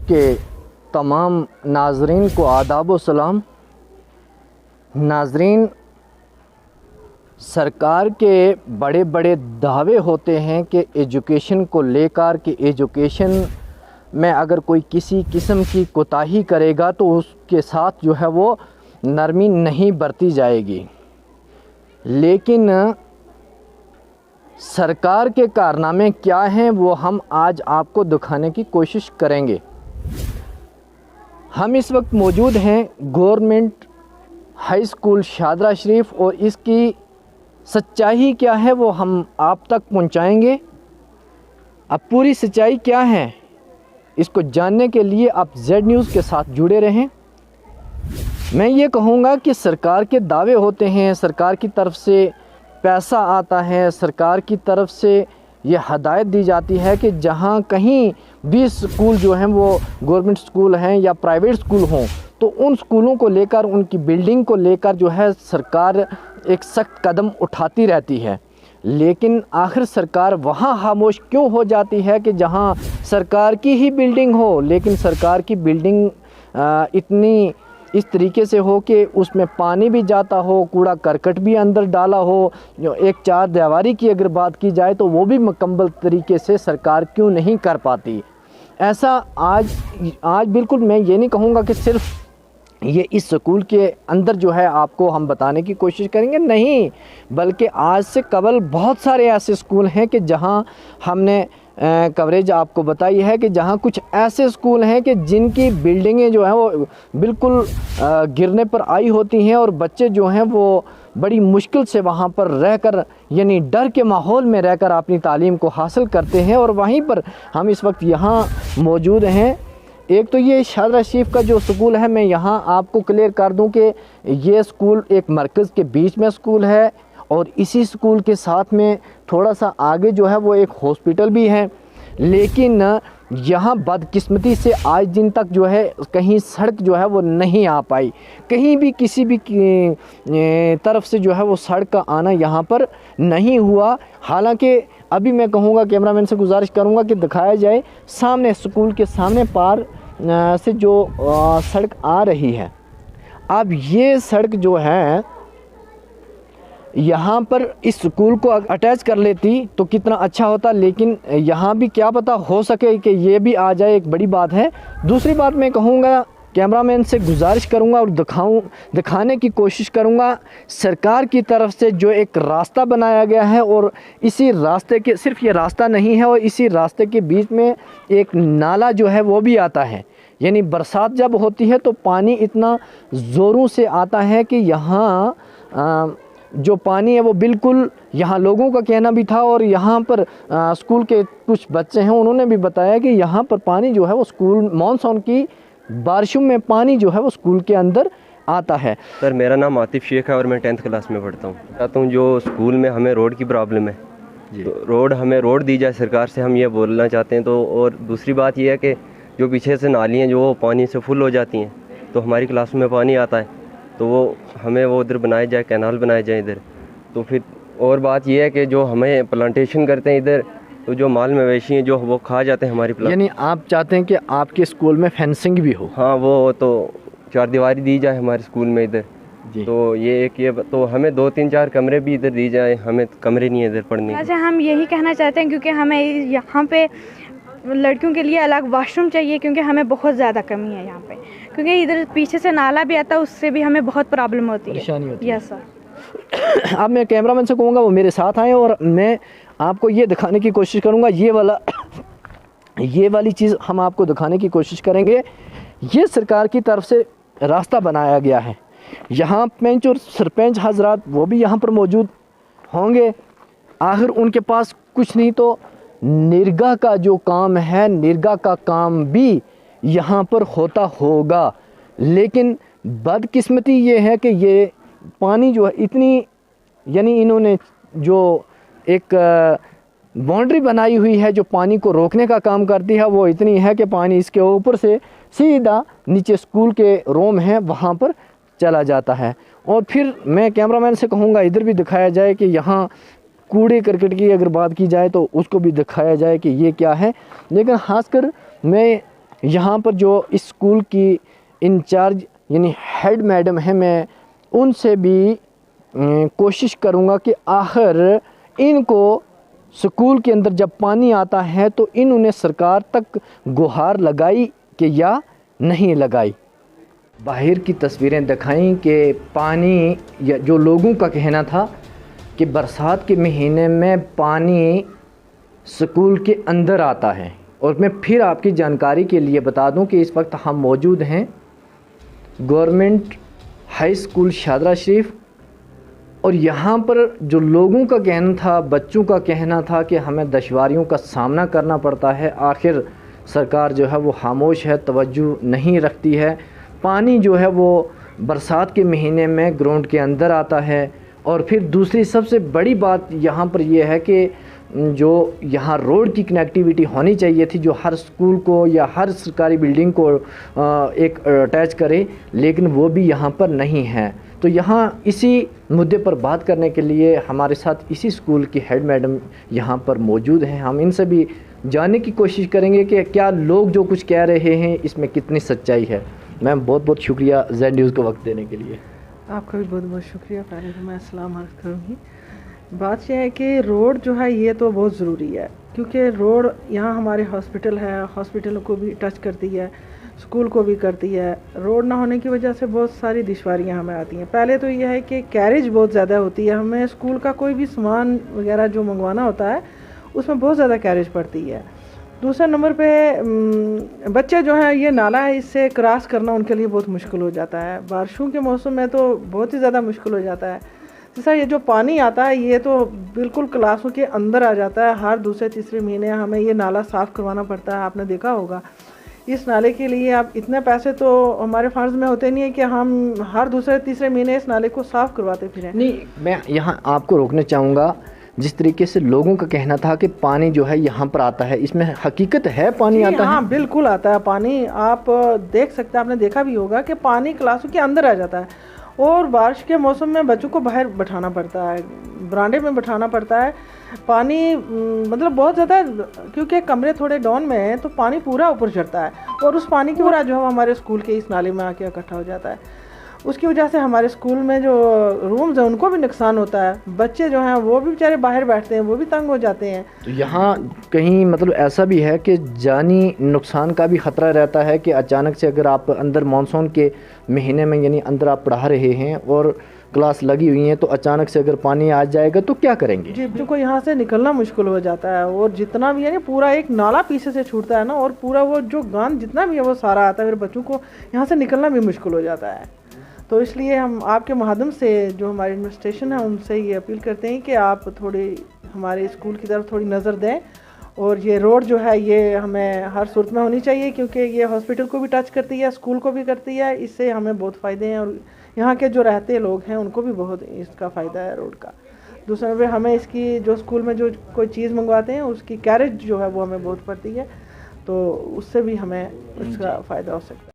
के तमाम नाजरीन को आदाब व सलाम। नाजरीन, सरकार के बड़े बड़े दावे होते हैं कि एजुकेशन को लेकर कि एजुकेशन में अगर कोई किसी किस्म की कोताही करेगा तो उसके साथ जो है वो नरमी नहीं बरती जाएगी। लेकिन सरकार के कारनामे क्या हैं वो हम आज आपको दिखाने की कोशिश करेंगे। हम इस वक्त मौजूद हैं गवर्नमेंट हाई स्कूल शादरा शरीफ और इसकी सच्चाई क्या है वो हम आप तक पहुंचाएंगे। अब पूरी सच्चाई क्या है इसको जानने के लिए आप जेड न्यूज़ के साथ जुड़े रहें। मैं ये कहूँगा कि सरकार के दावे होते हैं, सरकार की तरफ से पैसा आता है, सरकार की तरफ से ये हदायत दी जाती है कि जहाँ कहीं भी स्कूल जो हैं वो गवर्नमेंट स्कूल हैं या प्राइवेट स्कूल हों तो उन स्कूलों को लेकर, उनकी बिल्डिंग को लेकर जो है सरकार एक सख्त कदम उठाती रहती है। लेकिन आखिर सरकार वहाँ खामोश क्यों हो जाती है कि जहाँ सरकार की ही बिल्डिंग हो, लेकिन सरकार की बिल्डिंग इतनी इस तरीके से हो कि उसमें पानी भी जाता हो, कूड़ा करकट भी अंदर डाला हो। एक चार दीवारी की अगर बात की जाए तो वो भी मुकम्मल तरीके से सरकार क्यों नहीं कर पाती। ऐसा आज बिल्कुल मैं ये नहीं कहूँगा कि सिर्फ ये इस स्कूल के अंदर जो है आपको हम बताने की कोशिश करेंगे, नहीं, बल्कि आज से कबल बहुत सारे ऐसे स्कूल हैं कि जहां हमने कवरेज आपको बताई है कि जहां कुछ ऐसे स्कूल हैं कि जिनकी बिल्डिंगें जो हैं वो बिल्कुल गिरने पर आई होती हैं और बच्चे जो हैं वो बड़ी मुश्किल से वहां पर रहकर यानी डर के माहौल में रहकर अपनी तालीम को हासिल करते हैं। और वहीं पर हम इस वक्त यहाँ मौजूद हैं। एक तो ये शादरा शरीफ का जो स्कूल है, मैं यहाँ आपको क्लियर कर दूं कि ये स्कूल एक मरकज़ के बीच में स्कूल है और इसी स्कूल के साथ में थोड़ा सा आगे जो है वो एक हॉस्पिटल भी है। लेकिन यहाँ बदकिस्मती से आज दिन तक जो है कहीं सड़क जो है वो नहीं आ पाई, कहीं भी किसी भी तरफ से जो है वो सड़क का आना यहाँ पर नहीं हुआ। हालांकि अभी मैं कहूँगा, कैमरामैन से गुजारिश करूँगा कि दिखाया जाए सामने स्कूल के सामने पार से जो सड़क आ रही है। अब ये सड़क जो है यहाँ पर इस स्कूल को अटैच कर लेती तो कितना अच्छा होता, लेकिन यहाँ भी क्या पता हो सके कि ये भी आ जाए, एक बड़ी बात है। दूसरी बात मैं कहूँगा, कैमरामैन से गुजारिश करूँगा और दिखाने की कोशिश करूँगा सरकार की तरफ से जो एक रास्ता बनाया गया है और इसी रास्ते के सिर्फ ये रास्ता नहीं है और इसी रास्ते के बीच में एक नाला जो है वो भी आता है। यानी बरसात जब होती है तो पानी इतना ज़ोरों से आता है कि यहाँ जो पानी है वो बिल्कुल, यहाँ लोगों का कहना भी था और यहाँ पर स्कूल के कुछ बच्चे हैं उन्होंने भी बताया कि यहाँ पर पानी जो है वो स्कूल मानसून की बारिशों में पानी जो है वो स्कूल के अंदर आता है। सर, मेरा नाम आतिफ शेख है और मैं 10th क्लास में पढ़ता हूँ। चाहता हूँ जो स्कूल में हमें रोड की प्रॉब्लम है तो हमें रोड दी जाए सरकार से, हम ये बोलना चाहते हैं। तो और दूसरी बात ये है कि जो पीछे से नालियाँ जो पानी से फुल हो जाती हैं तो हमारी क्लास में पानी आता है तो वो हमें वो उधर बनाया जाए, कैनाल बनाया जाए इधर। तो फिर और बात यह है कि जो हमें प्लांटेशन करते हैं इधर तो जो माल मवेशी हैं जो वो खा जाते हैं हमारी यानी आप चाहते हैं कि आपके स्कूल में फेंसिंग भी हो? हाँ, वो तो चार दीवारी दी जाए हमारे स्कूल में इधर जी। तो ये तो हमें 2-3-4 कमरे भी इधर दी जाए, हमें कमरे नहीं है इधर पढ़ने। अच्छा, हम यही कहना चाहते हैं क्योंकि हमें यहाँ पे लड़कियों के लिए अलग वॉशरूम चाहिए क्योंकि हमें बहुत ज़्यादा कमी है यहाँ पे, क्योंकि इधर पीछे से नाला भी आता है, उससे भी हमें बहुत प्रॉब्लम होती है, परेशानी होती है। Yes sir. अब मैं कैमरामैन से कहूँगा वो मेरे साथ आए और मैं आपको ये दिखाने की कोशिश करूँगा। ये वाली चीज़ हम आपको दिखाने की कोशिश करेंगे। ये सरकार की तरफ से रास्ता बनाया गया है। यहाँ पंच और सरपंच हजरात वो भी यहाँ पर मौजूद होंगे। आखिर उनके पास कुछ नहीं तो निरगा का जो काम है, निरगा का काम भी यहाँ पर होता होगा। लेकिन बदकिस्मती ये है कि ये पानी जो है इतनी, यानी इन्होंने जो एक बाउंड्री बनाई हुई है जो पानी को रोकने का काम करती है वो इतनी है कि पानी इसके ऊपर से सीधा नीचे स्कूल के रूम है वहाँ पर चला जाता है। और फिर मैं कैमरामैन से कहूँगा इधर भी दिखाया जाए कि यहाँ कूड़े करकट की अगर बात की जाए तो उसको भी दिखाया जाए कि ये क्या है। लेकिन खासकर मैं यहाँ पर जो इस स्कूल की इंचार्ज यानी हेड मैडम है, मैं उनसे भी कोशिश करूँगा कि आखिर इनको स्कूल के अंदर जब पानी आता है तो इन्होंने सरकार तक गुहार लगाई कि या नहीं लगाई। बाहर की तस्वीरें दिखाई कि पानी, या जो लोगों का कहना था कि बरसात के महीने में पानी स्कूल के अंदर आता है। और मैं फिर आपकी जानकारी के लिए बता दूं कि इस वक्त हम मौजूद हैं गवर्नमेंट हाई स्कूल शादरा शरीफ, और यहाँ पर जो लोगों का कहना था, बच्चों का कहना था कि हमें दुश्वारियों का सामना करना पड़ता है। आखिर सरकार जो है वो खामोश है, तवज्जो नहीं रखती है। पानी जो है वो बरसात के महीने में ग्राउंड के अंदर आता है। और फिर दूसरी सबसे बड़ी बात यहाँ पर यह है कि जो यहाँ रोड की कनेक्टिविटी होनी चाहिए थी, जो हर स्कूल को या हर सरकारी बिल्डिंग को एक अटैच करे, लेकिन वो भी यहाँ पर नहीं है। तो यहाँ इसी मुद्दे पर बात करने के लिए हमारे साथ इसी स्कूल की हेड मैडम यहाँ पर मौजूद हैं। हम इनसे भी जानने की कोशिश करेंगे कि क्या लोग जो कुछ कह रहे हैं इसमें कितनी सच्चाई है। मैम, बहुत बहुत शुक्रिया ज़ेड न्यूज़ को वक्त देने के लिए। आपका भी बहुत बहुत शुक्रिया। पहले तो मैं अस्सलाम अर्ज़ करूँगी। बात यह है कि रोड जो है ये तो बहुत ज़रूरी है, क्योंकि रोड यहाँ हमारे हॉस्पिटल है, हॉस्पिटलों को भी टच करती है, स्कूल को भी करती है। रोड ना होने की वजह से बहुत सारी दुश्वारियाँ हमें आती हैं। पहले तो यह है कि कैरेज बहुत ज़्यादा होती है, हमें स्कूल का कोई भी सामान वगैरह जो मंगवाना होता है उसमें बहुत ज़्यादा कैरेज पड़ती है। दूसरे नंबर पे बच्चे जो हैं, ये नाला है, इससे क्रॉस करना उनके लिए बहुत मुश्किल हो जाता है। बारिशों के मौसम में तो बहुत ही ज़्यादा मुश्किल हो जाता है। जैसा ये जो पानी आता है ये तो बिल्कुल क्लासों के अंदर आ जाता है। हर दूसरे तीसरे महीने हमें ये नाला साफ़ करवाना पड़ता है। आपने देखा होगा, इस नाले के लिए आप इतने पैसे तो हमारे फंड्स में होते नहीं है कि हम हर दूसरे तीसरे महीने इस नाले को साफ़ करवाते फिरें। नहीं, मैं यहाँ आपको रोकना चाहूँगा। जिस तरीके से लोगों का कहना था कि पानी जो है यहाँ पर आता है, इसमें हकीकत है पानी आता है? हाँ, बिल्कुल आता है पानी। आप देख सकते हैं, आपने देखा भी होगा कि पानी क्लासों के अंदर आ जाता है। और बारिश के मौसम में बच्चों को बाहर बैठाना पड़ता है, बरांडे में बैठाना पड़ता है। पानी मतलब बहुत ज़्यादा, क्योंकि कमरे थोड़े डाउन में हैं तो पानी पूरा ऊपर चढ़ता है, और उस पानी की वजह जो है हमारे स्कूल के इस नाले में आके इकट्ठा हो जाता है। उसकी वजह से हमारे स्कूल में जो रूम्स हैं उनको भी नुकसान होता है। बच्चे जो हैं वो भी बेचारे बाहर बैठते हैं, वो भी तंग हो जाते हैं। तो यहाँ कहीं मतलब ऐसा भी है कि जानी नुकसान का भी ख़तरा रहता है कि अचानक से अगर आप अंदर मानसून के महीने में यानी अंदर आप पढ़ा रहे हैं और क्लास लगी हुई हैं, तो अचानक से अगर पानी आ जाएगा तो क्या करेंगे? जी, बच्चों को यहाँ से निकलना मुश्किल हो जाता है। और जितना भी है पूरा एक नाला पीछे से छूटता है ना, और पूरा वो जो गांध जितना भी है वो सारा आता है, फिर बच्चों को यहाँ से निकलना भी मुश्किल हो जाता है। तो इसलिए हम आपके माध्यम से जो हमारी एडमिनिस्ट्रेशन है उनसे ये अपील करते हैं कि आप थोड़ी हमारे स्कूल की तरफ थोड़ी नज़र दें। और ये रोड जो है ये हमें हर सूरत में होनी चाहिए, क्योंकि ये हॉस्पिटल को भी टच करती है, स्कूल को भी करती है। इससे हमें बहुत फ़ायदे हैं, और यहाँ के जो रहते लोग हैं उनको भी बहुत इसका फ़ायदा है रोड का। दूसरे नंबर हमें इसकी जो स्कूल में जो कोई चीज़ मंगवाते हैं उसकी कैरेज जो है वो हमें बहुत पड़ती है, तो उससे भी हमें इसका फ़ायदा हो सकता है।